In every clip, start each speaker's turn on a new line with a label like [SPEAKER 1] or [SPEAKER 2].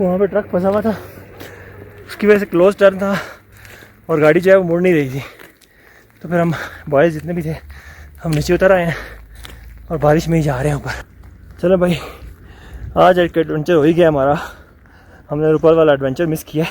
[SPEAKER 1] वहाँ पे ट्रक फंसा हुआ था, उसकी वजह से क्लोज टर्न था और गाड़ी जो है वो मुड़ नहीं रही थी। तो फिर हम बॉयज़ जितने भी थे हम नीचे उतर आए हैं और बारिश में ही जा रहे हैं ऊपर। चलो भाई, आज एक एडवेंचर हो ही गया हमारा, हमने ऊपर वाला एडवेंचर मिस किया।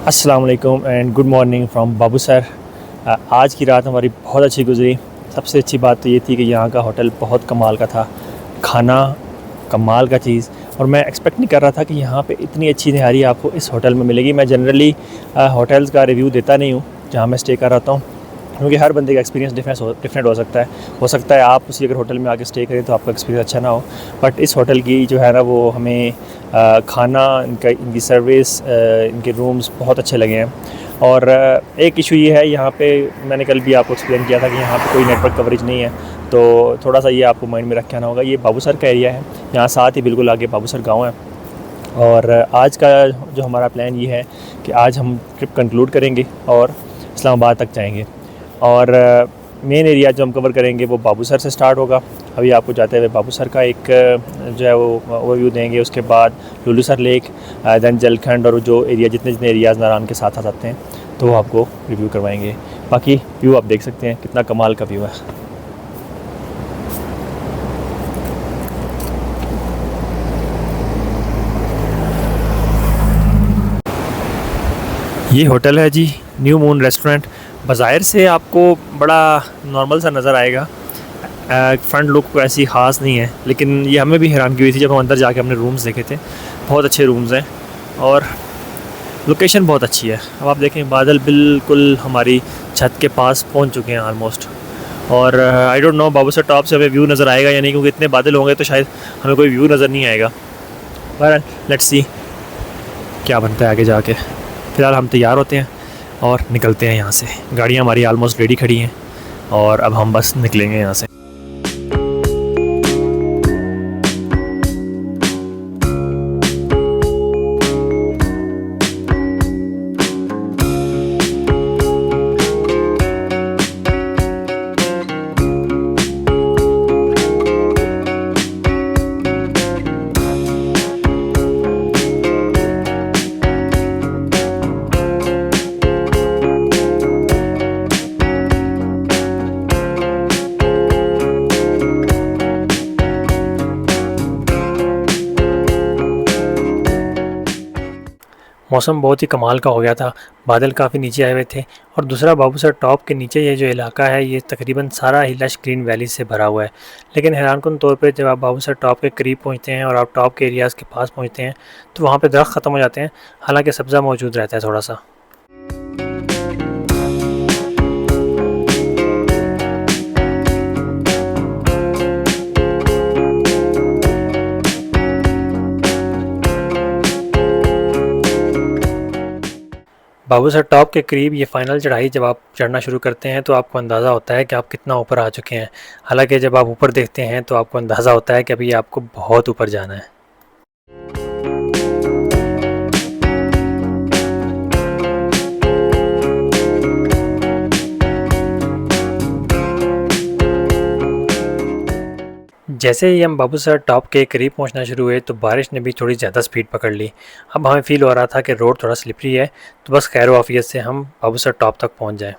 [SPEAKER 1] अस्सलाम वालेकुम and good morning from Babu sir. आज की रात हमारी बहुत अच्छी गुजरी। सबसे अच्छी बात तो ये थी कि यहाँ का होटल बहुत कमाल का था, खाना कमाल का चीज़, और मैं एक्सपेक्ट नहीं कर रहा था कि यहाँ पे इतनी अच्छी नहारी आपको इस होटल में मिलेगी। मैं जनरली होटल्स का रिव्यू देता नहीं हूँ जहाँ मैं स्टे कर रहा हूँ, क्योंकि हर बंदे का एक्सपीरियंस डिफरेंट हो सकता है आप उसी अगर होटल में आके स्टे करें तो आपका एक्सपीरियंस अच्छा ना हो। बट इस होटल की जो है ना वो हमें खाना, इनकी सर्विस, इनके रूम्स बहुत अच्छे लगे हैं। और एक इशू ये है, यहाँ पे मैंने कल भी आपको एक्सप्लेन किया था कि यहाँ पे कोई नेटवर्क कवरेज नहीं है, तो थोड़ा सा ये आपको माइंड में रख के आना होगा। ये बाबूसर का एरिया है, यहाँ साथ ही बिल्कुल आगे बाबूसर गाँव है। और आज का जो हमारा प्लान ये है कि आज हम ट्रिप कंक्लूड करेंगे और इस्लामाबाद तक जाएंगे। और मेन एरिया जो हम कवर करेंगे वो बाबूसर से स्टार्ट होगा। अभी आपको जाते हुए बाबूसर का एक जो है वो ओवरव्यू देंगे, उसके बाद लुलूसर लेक, दैन जलखंड और जो एरिया जितने एरियाज़ नारायण के साथ आ सकते हैं तो वो आपको रिव्यू करवाएंगे। बाकी व्यू आप देख सकते हैं, कितना कमाल का व्यू है। ये होटल है जी, न्यू मून रेस्टोरेंट। बाज़ाहिर से आपको बड़ा नॉर्मल सा नज़र आएगा, फ्रंट लुक को ऐसी ख़ास नहीं है, लेकिन ये हमें भी हैरानगी हुई थी जब हम अंदर जाके हमने रूम्स देखे थे। बहुत अच्छे रूम्स हैं और लोकेशन बहुत अच्छी है। अब आप देखें, बादल बिल्कुल हमारी छत के पास पहुंच चुके हैं ऑलमोस्ट। और I don't know Babusar top से हमें व्यू नज़र आएगा या नहीं, क्योंकि इतने बादल होंगे तो शायद हमें कोई व्यू नज़र नहीं आएगा। बहरहाल लेट्स सी क्या बनता है आगे जाके। फ़िलहाल हम तैयार होते हैं और निकलते हैं यहाँ से। गाड़ियाँ हमारी ऑलमोस्ट रेडी खड़ी हैं और अब हम बस निकलेंगे यहाँ से। मौसम बहुत ही कमाल का हो गया था, बादल काफ़ी नीचे आए हुए थे। और दूसरा, बाबूसर टॉप के नीचे ये जो इलाका है ये तकरीबन सारा ही लश ग्रीन वैली से भरा हुआ है। लेकिन हैरानकुन तौर पे जब आप बाबूसर टॉप के करीब पहुंचते हैं और आप टॉप के एरियाज़ के पास पहुंचते हैं तो वहाँ पे दरख्त ख़त्म हो जाते हैं, हालांकि सब्ज़ा मौजूद रहता है थोड़ा सा। बाबूसर टॉप के करीब ये फ़ाइनल चढ़ाई जब आप चढ़ना शुरू करते हैं तो आपको अंदाज़ा होता है कि आप कितना ऊपर आ चुके हैं। हालांकि जब आप ऊपर देखते हैं तो आपको अंदाज़ा होता है कि अभी आपको बहुत ऊपर जाना है। जैसे ही हम बाबूसर टॉप के करीब पहुंचना शुरू हुए तो बारिश ने भी थोड़ी ज़्यादा स्पीड पकड़ ली। अब हमें फ़ील हो रहा था कि रोड थोड़ा स्लिपरी है, तो बस खैर आफियत से हम बाबूसर टॉप तक पहुंच जाएं।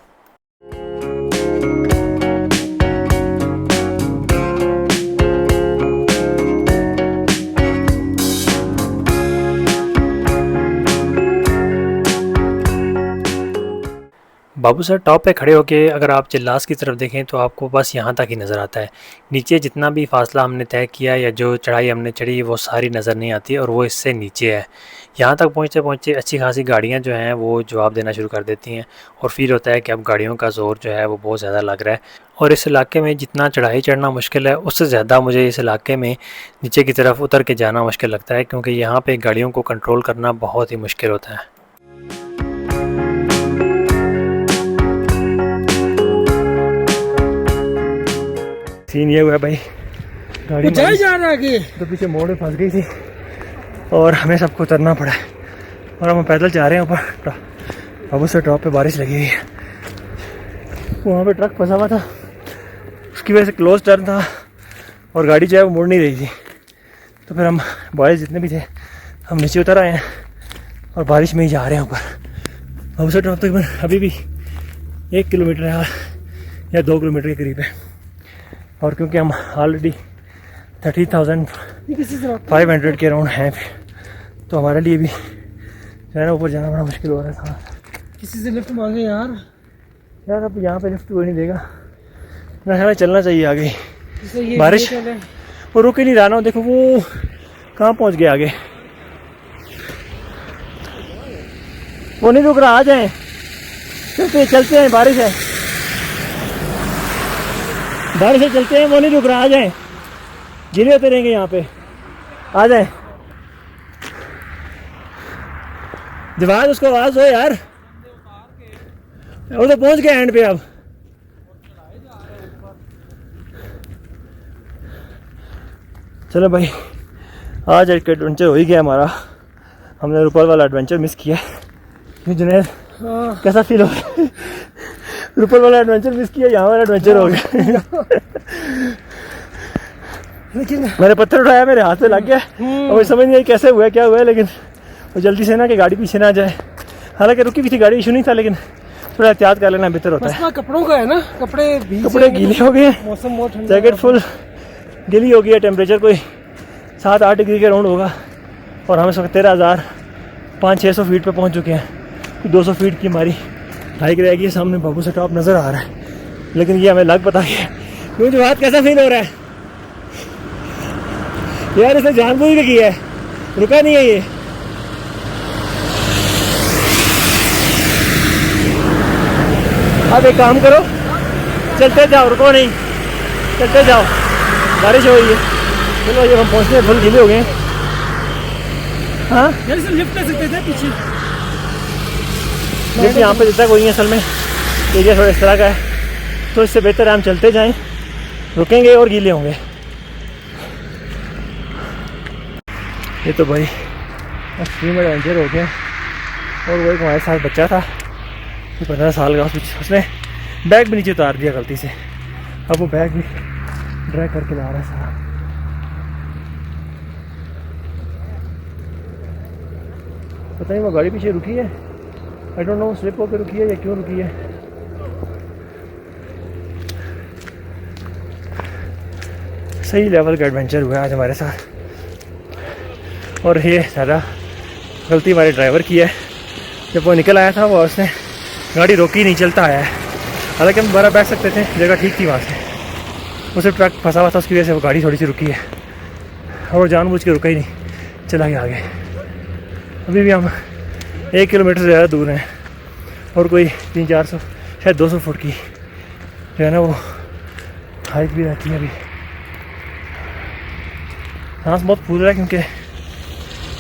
[SPEAKER 1] बाबूसर टॉप पे खड़े होके अगर आप चिल्लास की तरफ देखें तो आपको बस यहाँ तक ही नज़र आता है। नीचे जितना भी फासला हमने तय किया या जो चढ़ाई हमने चढ़ी वो सारी नज़र नहीं आती और वो इससे नीचे है। यहाँ तक पहुँचते पहुँचते अच्छी खासी गाड़ियाँ जो हैं वो जवाब देना शुरू कर देती हैं और फील होता है कि अब गाड़ियों का ज़ोर जो है वो बहुत ज़्यादा लग रहा है। और इस इलाके में जितना चढ़ाई चढ़ना मुश्किल है उससे ज़्यादा मुझे इस इलाके में नीचे की तरफ उतर के जाना मुश्किल लगता है, क्योंकि यहाँ पे गाड़ियों को कंट्रोल करना बहुत ही मुश्किल होता है। सीन ये हुआ है भाई, गाड़ी जा रहा है आगे तो पीछे मोड़ में फंस गई थी और हमें सबको उतरना पड़ा और हम पैदल जा रहे हैं ऊपर। बाबूसर टॉप पे बारिश लगी हुई है, वहाँ पे ट्रक फंसा हुआ था, उसकी वजह से क्लोज टर्न था और गाड़ी जो है वो मुड़ नहीं रही थी। तो फिर हम बॉयज़ जितने भी थे हम नीचे उतर आए हैं और बारिश में ही जा रहे हैं ऊपर। बाबूसर टॉप तक अभी भी 1 किलोमीटर है या 2 किलोमीटर के करीब है और क्योंकि हम ऑलरेडी 30,500 के अराउंड हैं तो हमारे लिए भी जो है ना ऊपर जाना बड़ा मुश्किल हो रहा था।
[SPEAKER 2] किसी से लिफ्ट मांगे यार
[SPEAKER 1] अब यहाँ पे लिफ्ट कोई नहीं देगा, मेरा ख्याल चलना चाहिए आगे। बारिश वो रुक ही नहीं रहा ना, देखो वो कहाँ पहुँच गया आगे, वो नहीं रुक रहा। आ जाए चलते हैं, बारिश है चलते हैं, वो नहीं रुक रहा। आ जाए, गिरे होते रहेंगे यहाँ पे, आ जाए। जवाब उसको आवाज हो यार, वो तो पहुंच गए एंड पे। अब चलो भाई, आज एक एडवेंचर हो ही गया हमारा। हमने रुपल वाला एडवेंचर मिस किया। जुनैद कैसा फील हो रहा है? रुपल वाला एडवेंचर मिस किया, यहाँ वाला एडवेंचर हो गया। लेकिन मैंने पत्थर उठाया, मेरे हाथ से लग गया और मुझे समझ नहीं आई कैसे हुआ क्या हुआ है, लेकिन वो जल्दी से ना कि गाड़ी पीछे ना जाए। हालांकि रुकी भी थी गाड़ी, इशू नहीं था, लेकिन थोड़ा एहतियात कर लेना बेहतर होता है।
[SPEAKER 2] कपड़ों का है ना, कपड़े
[SPEAKER 1] गीले हो गए,
[SPEAKER 2] मौसम बहुत ठंडा,
[SPEAKER 1] जैकेट फुल गीली हो गई है। टेम्परेचर कोई 7-8 डिग्री के राउंड होगा और हम इस वक्त 13,500-600 फीट पे पहुंच चुके हैं। 200 फीट की हमारी हाइक रहेगी। सामने बाबूसर टॉप नज़र आ रहा है, लेकिन ये हमें लग पता है क्यों। जो बात कैसा फील हो रहा है यार, इसने जानबूझ के किया है, रुका नहीं है ये। अब एक काम करो, चलते जाओ, रुको नहीं, चलते जाओ। बारिश हो रही है, चलो ये हम पहुँचने फुल गीले हो गए। हाँ
[SPEAKER 2] लिफ्ट कर सकते थे पीछे,
[SPEAKER 1] लेकिन यहाँ पे जितना कोई नहीं, असल में एरिया थोड़ा इस तरह का है, तो इससे बेहतर है हम चलते जाएं, रुकेंगे और गीले होंगे। ये तो भाई एक्सट्रीम एडवेंचर हो गया। और वो एक हमारे साथ बच्चा था 15 साल का, उसने बैग भी नीचे उतार दिया गलती से। अब वो बैग भी ड्रैग करके ला रहा है सारा। पता नहीं वो गाड़ी पीछे रुकी है, आई डोंट नो, स्लिप होकर रुकी है या क्यों रुकी है। सही लेवल का एडवेंचर हुआ आज हमारे साथ और ये ज़्यादा गलती हमारे ड्राइवर की है। जब वो निकल आया था वो उसने गाड़ी रोकी नहीं, चलता आया है। हालांकि हम दोबारा बैठ सकते थे, जगह ठीक थी वहाँ से। उसे ट्रक फंसा हुआ था, उसकी वजह से वो गाड़ी थोड़ी सी रुकी है और वो जानबूझ के रुका ही नहीं, चला गया आगे। अभी भी हम 1 किलोमीटर से ज़्यादा दूर हैं और कोई 300-400 शायद 200 फुट की जो है ना वो हाइट भी रहती है। अभी सांस बहुत फूल रहा है क्योंकि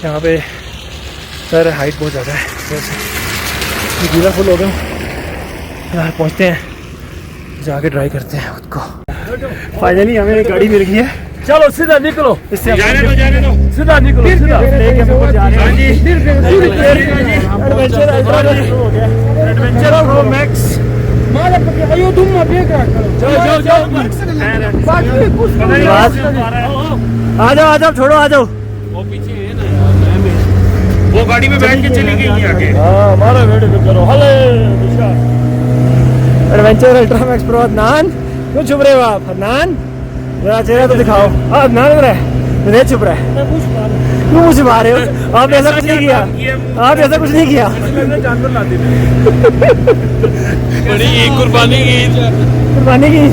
[SPEAKER 1] यहाँ पे सर हाइट बहुत ज़्यादा है, तो गीला फुल हो गया। यहाँ पहुँचते हैं, जाके ट्राई करते हैं खुद को। फाइनली हमें एक गाड़ी मिल गई है,
[SPEAKER 2] चलो सीधा निकलो,
[SPEAKER 1] इससे
[SPEAKER 2] जाने दो, सीधा निकलो, सीधा
[SPEAKER 1] लेके हम ऊपर जा रहे हैं।
[SPEAKER 2] एडवेंचर प्रो मैक्स माला पके आयो तुम मत देखा करो, जाओ
[SPEAKER 1] आ जाओ, छोड़ो, आ जाओ।
[SPEAKER 2] वो पीछे है ना, वो गाड़ी में बैठ के चली गई आगे।
[SPEAKER 1] हाँ, हमारा वीडियो करो। Hello adventure ultra max pro. Adnan क्यों छुप रहे हो आप? अदनान जरा चेहरा तो दिखाओ। अदनान इधर है, छुप रहा है। क्यों मुझे मारे हो? आपने ऐसा कुछ नहीं किया, आपने ऐसा कुछ नहीं किया।
[SPEAKER 2] जानवर लाते थे बड़ी कुर्बानी की
[SPEAKER 1] कुर्बानी की।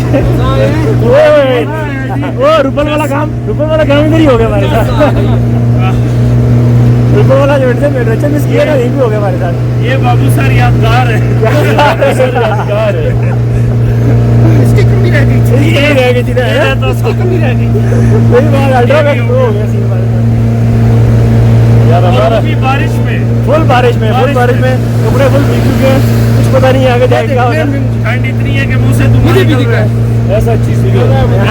[SPEAKER 1] वो रुपल वाला काम इधर ही हो गया हमारे साथ। रुपल वाला जो एडवेंचर मिस किया ना, यही भी हो गया हमारे साथ।
[SPEAKER 2] ये बाबू सर यादगार है
[SPEAKER 1] यादगार है।
[SPEAKER 2] इसकी कमी रह गई
[SPEAKER 1] इसकी कमी रह गई थी ना, है?
[SPEAKER 2] तो उसकी कमी रह गई
[SPEAKER 1] वही बात, अल्ट्रा का वो हो गया सीन हमारे साथ। यार
[SPEAKER 2] और
[SPEAKER 1] हमारा
[SPEAKER 2] अभी बारिश में
[SPEAKER 1] फुल बारिश में कपड़े फुल भीग चुके हैं, कुछ पता नहीं आगे जाएगा क्या होगा।
[SPEAKER 2] ठंड इतनी है कि मुंह से धुआं निकल रहा है।
[SPEAKER 1] ऐसा चीज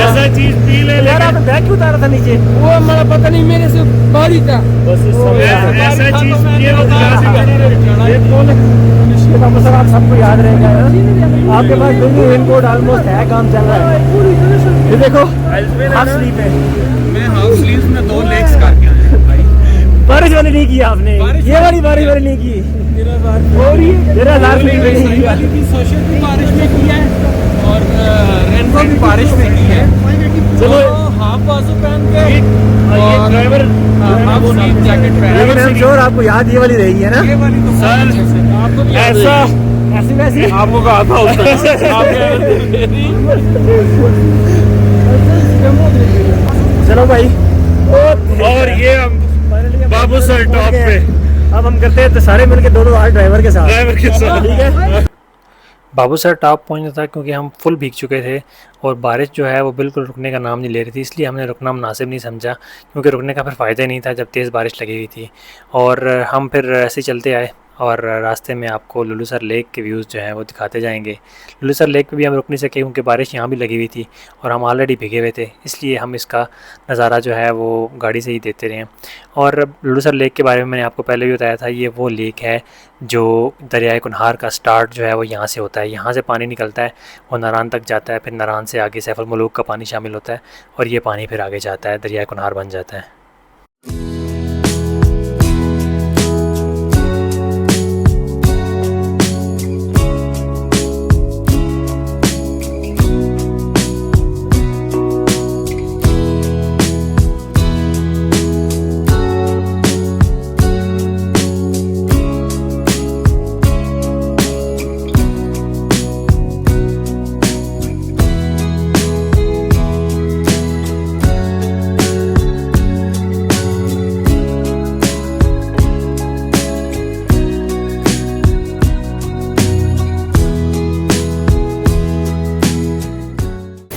[SPEAKER 2] ऐसा चीज पी ले
[SPEAKER 1] यार, आपने बैग क्यों उतारा था नीचे?
[SPEAKER 3] वो हमारा पता नहीं, मेरे से बारी था।
[SPEAKER 1] बस इस समय
[SPEAKER 2] ऐसा चीज पिए वो
[SPEAKER 1] ये कौन है? सर आप सबको याद रहेगा है? आपके पास रेनकोट ऑलमोस्ट है, काम चल रहा है। ये देखो हाफ स्लीप है।
[SPEAKER 3] मैं हाफ स्लीव्स में 2 लेग्स करके आया भाई।
[SPEAKER 1] बारिश वाली नहीं की आपने, ये वाली बारिश वाली नहीं की। मेरा लास्ट नहीं किया।
[SPEAKER 3] सोशल भी बारिश में की है और रेनबो भी बारिश में की है।
[SPEAKER 1] चलो
[SPEAKER 3] हाफ बाजू पहन के
[SPEAKER 2] ये ड्राइवर
[SPEAKER 3] हाफ स्लीव जैकेट पहन
[SPEAKER 1] लेकिन हम श्योर आपको याद ये वाली रहेगी है ना?
[SPEAKER 3] ये वाली तो
[SPEAKER 2] सर
[SPEAKER 3] आपको भी
[SPEAKER 2] ऐसा
[SPEAKER 1] ऐसी वैसी
[SPEAKER 2] आपको कहा था उस तरह
[SPEAKER 1] चलो भाई।
[SPEAKER 2] और ये हम बाबू सर टॉप पे,
[SPEAKER 1] अब हम करते हैं तो सारे मिलके दो हाथ ड्राइवर के साथ,
[SPEAKER 2] ड्राइवर के साथ।
[SPEAKER 1] ठीक है। बाबू सर टॉप पहुंचा था क्योंकि हम फुल भीग चुके थे और बारिश जो है वो बिल्कुल रुकने का नाम नहीं ले रही थी, इसलिए हमने रुकना मुनासिब नहीं समझा, क्योंकि रुकने का फिर फ़ायदा ही नहीं था जब तेज़ बारिश लगी हुई थी। और हम फिर ऐसे चलते आए और रास्ते में आपको लुलुसर लेक के व्यूज़ जो हैं वो दिखाते जाएंगे। लुलुसर लेक पे भी हम रुक नहीं सके क्योंकि बारिश यहाँ भी लगी हुई थी और हम ऑलरेडी भीगे हुए थे, इसलिए हम इसका नज़ारा जो है वो गाड़ी से ही देते रहे। और लुलुसर लेक के बारे में मैंने आपको पहले भी बताया था, ये वो लेक है जो दरियाए कुनहार का स्टार्ट जो है वो यहाँ से होता है। यहाँ से पानी निकलता है, वो नारान तक जाता है, फिर नारान से आगे सैफुल मुलूक का पानी शामिल होता है और ये पानी फिर आगे जाता है, दरियाए कुनहार बन जाता है।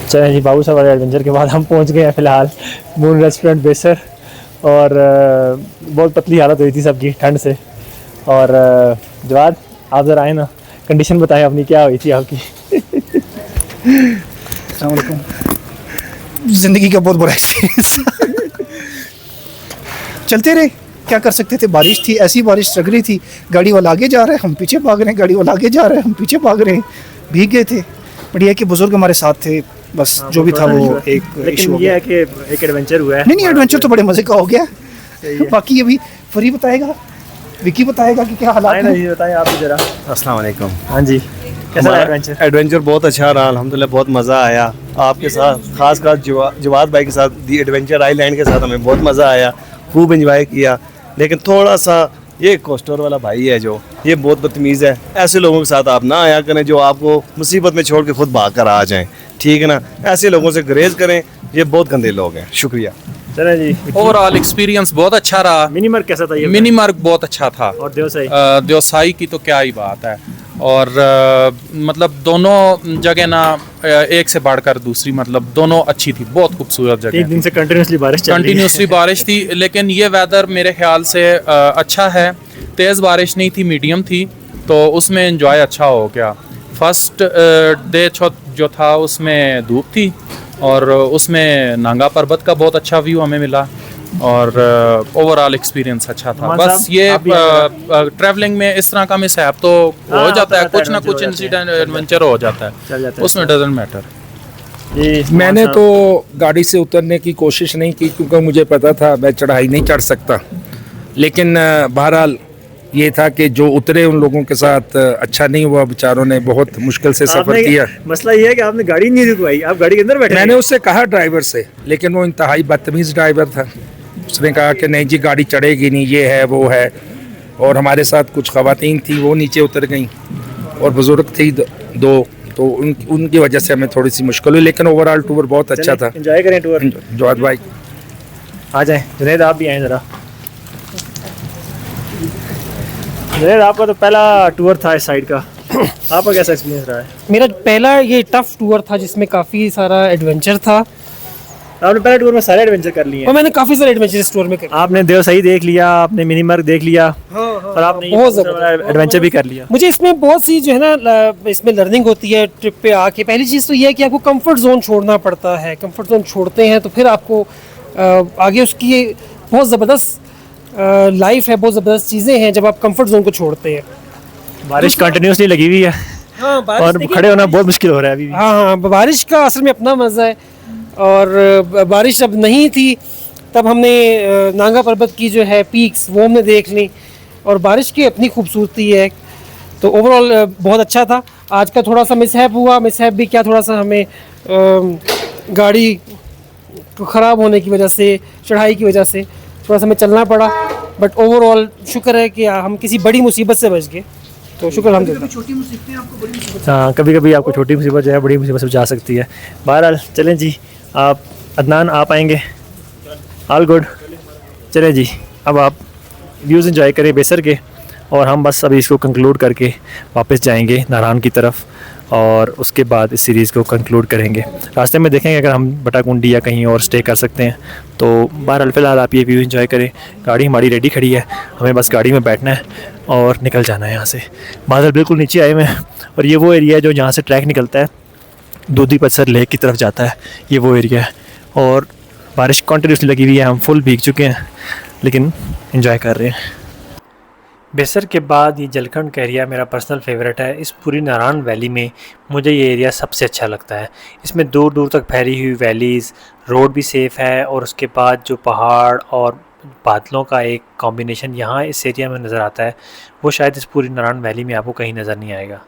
[SPEAKER 1] चलें जी, बाबू साहब वाले एडवेंचर के बाद हम पहुंच गए हैं फ़िलहाल मून रेस्टोरेंट बेसर। और बहुत पतली हालत हुई थी सबकी ठंड से। और जवाद आप ज़रा आए ना, कंडीशन बताएं अपनी, क्या हुई थी आपकी?
[SPEAKER 4] ज़िंदगी का बहुत बुरा एक्सपीरियंस। चलते रहे, क्या कर सकते थे, बारिश थी, ऐसी बारिश लग रही थी, गाड़ी वाला आगे जा रहा है, हम पीछे भाग रहे हैं, गाड़ी वाला आगे जा रहा है, हम पीछे भाग रहे हैं, भीग गए थे। बढ़िया कि बुजुर्ग हमारे साथ थे, बस जो भी था वो एक इशू हो
[SPEAKER 1] ये
[SPEAKER 4] गया।
[SPEAKER 1] है कि एक एडवेंचर हुआ है।
[SPEAKER 4] नहीं, एडवेंचर तो बड़े मज़े का हो गया। बाकी ये भी फरी बताएगा, विकी बताएगा कि क्या हालात हैं।
[SPEAKER 1] जी बताएं आप भी ज़रा।
[SPEAKER 5] अस्सलाम वालेकुम।
[SPEAKER 1] हाँ जी, कैसा
[SPEAKER 5] हमारा
[SPEAKER 1] एडवेंचर?
[SPEAKER 5] एडवेंचर बहुत अच्छा रहा अल्हम्दुलिल्लाह, बहुत मज़ा आया आपके साथ, खास जवाद भाई के साथ, दी एडवेंचर आइलैंड के साथ हमें बहुत मज़ा आया, खूब एंजॉय किया। लेकिन थोड़ा सा ये कोस्टर वाला भाई है जो, ये बहुत बदतमीज़ है। ऐसे लोगों के साथ आप ना आया करें जो आपको मुसीबत में छोड़ के खुद भाग कर आ जाएं, ठीक है ना। ऐसे लोगों से गुरेज करें, ये बहुत गंदे लोग हैं। शुक्रिया।
[SPEAKER 1] चलें जी।
[SPEAKER 3] ओवरऑल एक्सपीरियंस बहुत अच्छा रहा।
[SPEAKER 1] मिनी मार्क कैसा था ये?
[SPEAKER 3] मिनी मार्क बहुत अच्छा था।
[SPEAKER 1] और देवसाई?
[SPEAKER 3] देवसाई की तो क्या ही बात है। और मतलब दोनों जगह ना एक से बढ़कर दूसरी, मतलब दोनों अच्छी थी, बहुत खूबसूरत जगह।
[SPEAKER 1] 3 दिन से कंटिन्यूसली बारिश चल रही है।
[SPEAKER 3] कंटिन्यूसली बारिश थी, लेकिन ये वेदर मेरे ख्याल से अच्छा है। तेज़ बारिश नहीं थी, मीडियम थी, तो उसमें एंजॉय अच्छा हो गया। फर्स्ट डे जो था उसमें धूप थी और उसमें नांगा पर्वत का बहुत अच्छा व्यू हमें मिला और ओवरऑल एक्सपीरियंस अच्छा था।
[SPEAKER 1] मान
[SPEAKER 3] बस
[SPEAKER 1] साहब,
[SPEAKER 3] ये
[SPEAKER 1] आप भी
[SPEAKER 3] ट्रैवलिंग में इस तरह का मिसहैप तो हो जाता है, कुछ ना कुछ इंसिडेंट एडवेंचर हो जाता है, उसमें डजंट मैटर।
[SPEAKER 6] मैंने तो गाड़ी से उतरने की कोशिश नहीं की क्योंकि मुझे पता था मैं चढ़ाई नहीं चढ़ सकता। लेकिन बहरहाल ये था कि जो उतरे उन लोगों के साथ अच्छा नहीं हुआ, बेचारों ने बहुत मुश्किल से सफ़र किया।
[SPEAKER 1] मसला ये है कि आपने गाड़ी नहीं रुकवाई, आप गाड़ी के अंदर बैठे।
[SPEAKER 6] मैंने उससे कहा ड्राइवर से, लेकिन वो इंतहाई बदतमीज़ ड्राइवर था। उसने कहा कि नहीं जी गाड़ी चढ़ेगी नहीं, ये है वो है। और हमारे साथ कुछ ख़वातीन थी, वो नीचे उतर गईं और बुज़ुर्ग थी दो, तो उनकी वजह से हमें थोड़ी सी मुश्किल हुई, लेकिन ओवरऑल टूर बहुत अच्छा था।
[SPEAKER 1] एंजॉय करें टूर।
[SPEAKER 6] जवाद भाई
[SPEAKER 1] आ जाएं, जुनैद आप भी आएँ ज़रा। जुनैद आपका तो पहला टूर था इस साइड का, आपका कैसा एक्सपीरियंस रहा है?
[SPEAKER 7] मेरा पहला ये टफ टूर था जिसमें काफ़ी सारा एडवेंचर था,
[SPEAKER 1] आपने पहले टूर में सारे एडवेंचर कर लिए
[SPEAKER 7] और
[SPEAKER 1] हैं।
[SPEAKER 7] मैंने काफ़ी सारे एडवेंचर इस टूर में करे।
[SPEAKER 1] आपने देवसही देख लिया, आपने मिनीमर्ग देख लिया, और आपने
[SPEAKER 7] बहुत ज़बरदस्त
[SPEAKER 1] एडवेंचर भी कर लिया।
[SPEAKER 7] मुझे इसमें बहुत सी जो है ना इसमें लर्निंग होती है ट्रिप पे आके। पहली चीज़ तो ये है कि आपको कंफर्ट जोन छोड़ना पड़ता है। कंफर्ट जोन छोड़ते हैं तो फिर आपको आगे उसकी बहुत ज़बरदस्त लाइफ है, बहुत ज़बरदस्त चीज़ें हैं जब आप कंफर्ट जोन को छोड़ते हैं।
[SPEAKER 1] बारिश कंटिन्यूसली लगी हुई है
[SPEAKER 7] हाँ,
[SPEAKER 1] और खड़े होना बहुत मुश्किल हो रहा है अभी भी।
[SPEAKER 7] हाँ हाँ, बारिश का असल में अपना मज़ा है। और बारिश जब नहीं थी तब हमने नांगा पर्वत की जो है पीक्स वो हमने देख ली, और बारिश की अपनी खूबसूरती है। तो ओवरऑल बहुत अच्छा था। आज का थोड़ा सा मिसहैप हुआ, मिसहैप भी क्या, थोड़ा सा हमें गाड़ी ख़राब होने की वजह से, चढ़ाई की वजह से थोड़ा सा हमें चलना पड़ा, बट ओवरऑल शुक्र है कि हम किसी बड़ी मुसीबत से बच गए, तो शुक्र अल्हम्दुलिल्लाह।
[SPEAKER 1] हाँ, कभी कभी आपको छोटी मुसीबत जो है बड़ी मुसीबत से बचा सकती है। बहरहाल चलें जी, आप अदनान आप आएंगे, ऑल गुड। चलें जी, अब आप व्यूज़ एंजॉय करें बेसर के, और हम बस अभी इसको कंक्लूड करके वापस जाएंगे नारायण की तरफ, और उसके बाद इस सीरीज़ को कंक्लूड करेंगे। रास्ते में देखेंगे अगर हम बटाकुंडी या कहीं और स्टे कर सकते हैं। तो बहरहाल फ़िलहाल आप ये व्यू एंजॉय करें। गाड़ी हमारी रेडी खड़ी है, हमें बस गाड़ी में बैठना है और निकल जाना है यहाँ से। बादल बिल्कुल नीचे आए हुए हैं, और ये वो एरिया है जो जहाँ से ट्रैक निकलता है दूधी पत्थर लेक की तरफ जाता है, ये वो एरिया है। और बारिश कंटिन्यूसली लगी हुई है, हम फुल भीग चुके हैं लेकिन एंजॉय कर रहे हैं। बेसर के बाद ये जलखंड का एरिया मेरा पर्सनल फेवरेट है। इस पूरी नारायण वैली में मुझे ये एरिया सबसे अच्छा लगता है। इसमें दूर दूर तक फैली हुई वैलीज़, रोड भी सेफ़ है, और उसके बाद जो पहाड़ और बादलों का एक कॉम्बिनेशन यहाँ इस एरिया में नज़र आता है, वो शायद इस पूरी नारायण वैली में आपको कहीं नज़र नहीं आएगा।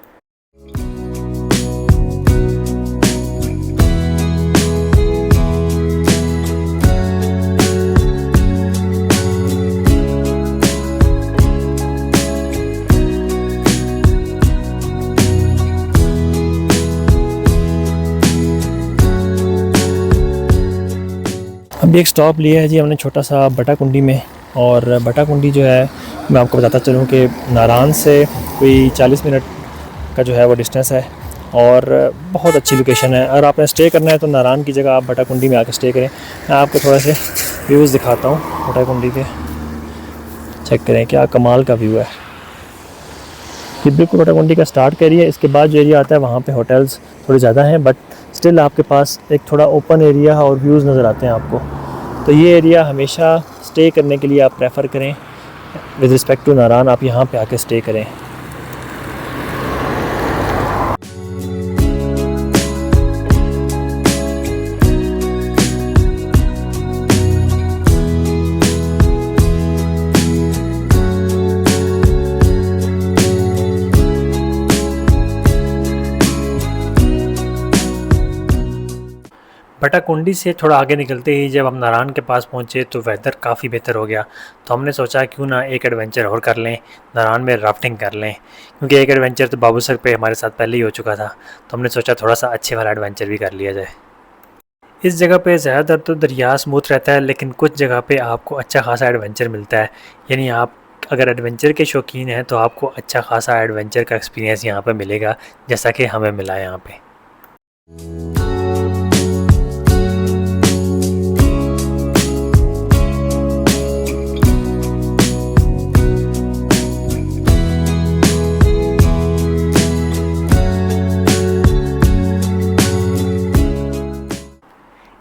[SPEAKER 1] अभी एक स्टॉप लिया है जी हमने छोटा सा बटाकुंडी में, और बटाकुंडी जो है मैं आपको बताता चलूँ कि नारायण से कोई 40 मिनट का जो है वो डिस्टेंस है, और बहुत अच्छी लोकेशन है। अगर आपने स्टे करना है तो नारायण की जगह आप बटाकुंडी में आके स्टे करें। मैं आपको थोड़ा से व्यूज़ दिखाता हूँ बटाकुंडी के, चेक करें क्या कमाल का व्यू है। ये बिल्कुल बटाकुंडी का स्टार्ट का एरिया है। इसके बाद जो एरिया आता है वहाँ पे होटल्स थोड़े ज़्यादा हैं, बट स्टिल आपके पास एक थोड़ा ओपन एरिया और व्यूज़ नज़र आते हैं आपको। तो ये एरिया हमेशा स्टे करने के लिए आप प्रेफर करें। विद रिस्पेक्ट टू नारायण आप यहाँ पे आके स्टे करें। बटाकुंडी से थोड़ा आगे निकलते ही जब हम नारायण के पास पहुँचे तो वेदर काफ़ी बेहतर हो गया। तो हमने सोचा क्यों ना एक एडवेंचर और कर लें, नारायण में राफ्टिंग कर लें, क्योंकि एक एडवेंचर तो बाबूसर पे हमारे साथ पहले ही हो चुका था। तो हमने सोचा थोड़ा सा अच्छे वाला एडवेंचर भी कर लिया जाए। इस जगह पे ज़्यादातर तो दरिया स्मूथ रहता है, लेकिन कुछ जगह पे आपको अच्छा खासा एडवेंचर मिलता है। यानी आप अगर एडवेंचर के शौकीन हैं तो आपको अच्छा खासा एडवेंचर का एक्सपीरियंस यहाँ पे मिलेगा, जैसा कि हमें मिला यहाँ पे।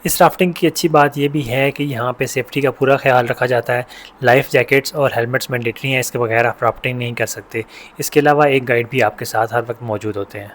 [SPEAKER 1] इस राफ्टिंग की अच्छी बात ये भी है कि यहाँ पे सेफ्टी का पूरा ख्याल रखा जाता है। लाइफ जैकेट्स और हेलमेट्स मैंडेटरी हैं, इसके बगैर आप राफ्टिंग नहीं कर सकते। इसके अलावा एक गाइड भी आपके साथ हर वक्त मौजूद होते हैं।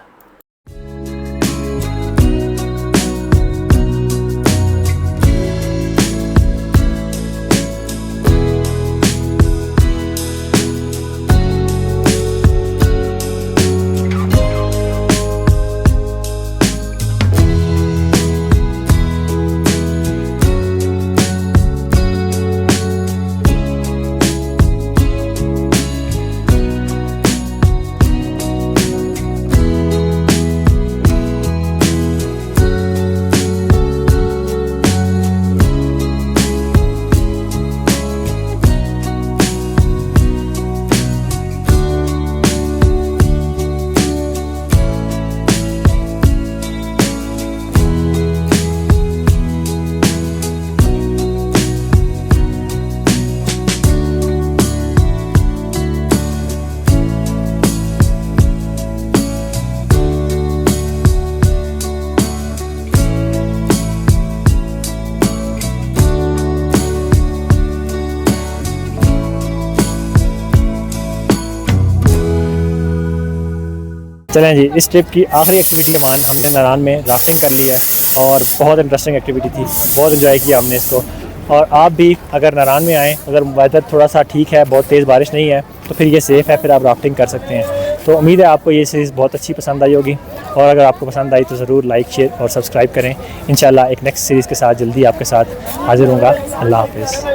[SPEAKER 1] चलें जी, इस ट्रिप की आखिरी एक्टिविटी के मान हमने नारान में राफ्टिंग कर ली है और बहुत इंटरेस्टिंग एक्टिविटी थी, बहुत इन्जॉय किया हमने इसको। और आप भी अगर नारान में आएँ, अगर वेदर थोड़ा सा ठीक है, बहुत तेज़ बारिश नहीं है, तो फिर ये सेफ़ है, फिर आप राफ्टिंग कर सकते हैं। तो उम्मीद है आपको ये सीरीज़ बहुत अच्छी पसंद आई होगी, और अगर आपको पसंद आई तो ज़रूर लाइक, शेयर और सब्सक्राइब करें। इंशाल्लाह एक नेक्स्ट सीरीज़ के साथ जल्दी आपके साथ हाजिर होऊंगा। अल्लाह हाफ़िज़।